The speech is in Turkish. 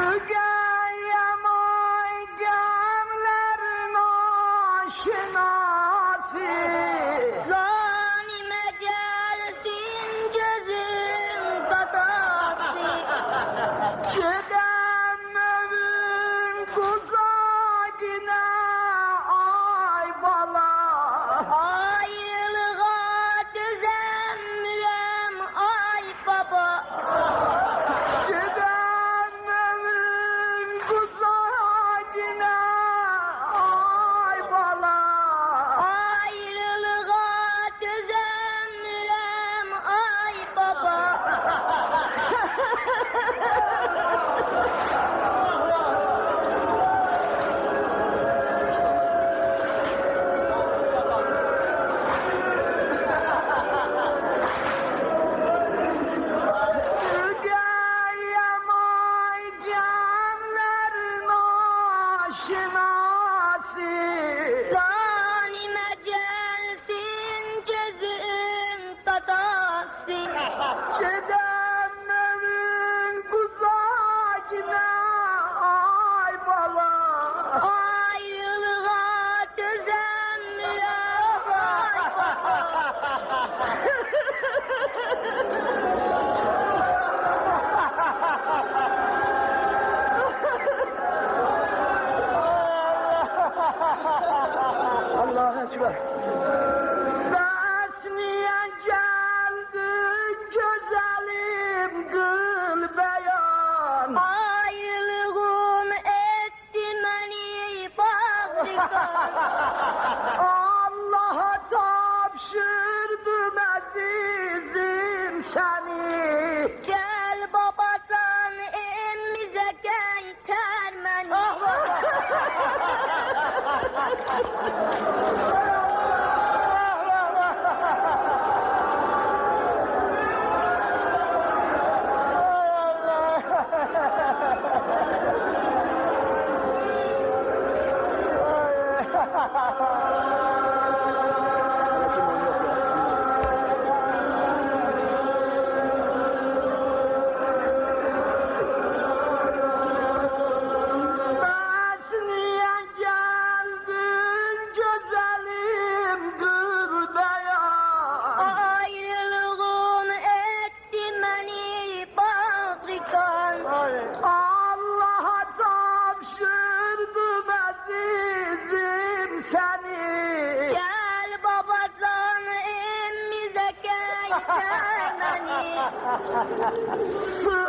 Mügeyyem ay gemlerin aşinası. Zanime geldin gözüm dadası. Gidem evin kuzagine ay bala. Ayrılığa düzenmirem ay baba. Gidem evin kuzagine ay bala. Ayrılığa düzenmirem ay baba. Mügeyyem ay gemlerin aşinası. Zanime geldin gözün dadası. Gidem evin kuzagine ay bala. Ayrılığa düzenmirem ay baba. Allah'a ekber. Besniye geldi güzelim gül beyan. Ayrılığın etti beni bağrıdan. Allah'a tapşırdım azizim seni. Gel babadan emmize geyter beni. Besniye geldin güzelim gül beyan. Ayrılığın etti beni bağrıdan. Allah'a tapşırdım azizim seni. Gel babadan emmize geyter beni. Su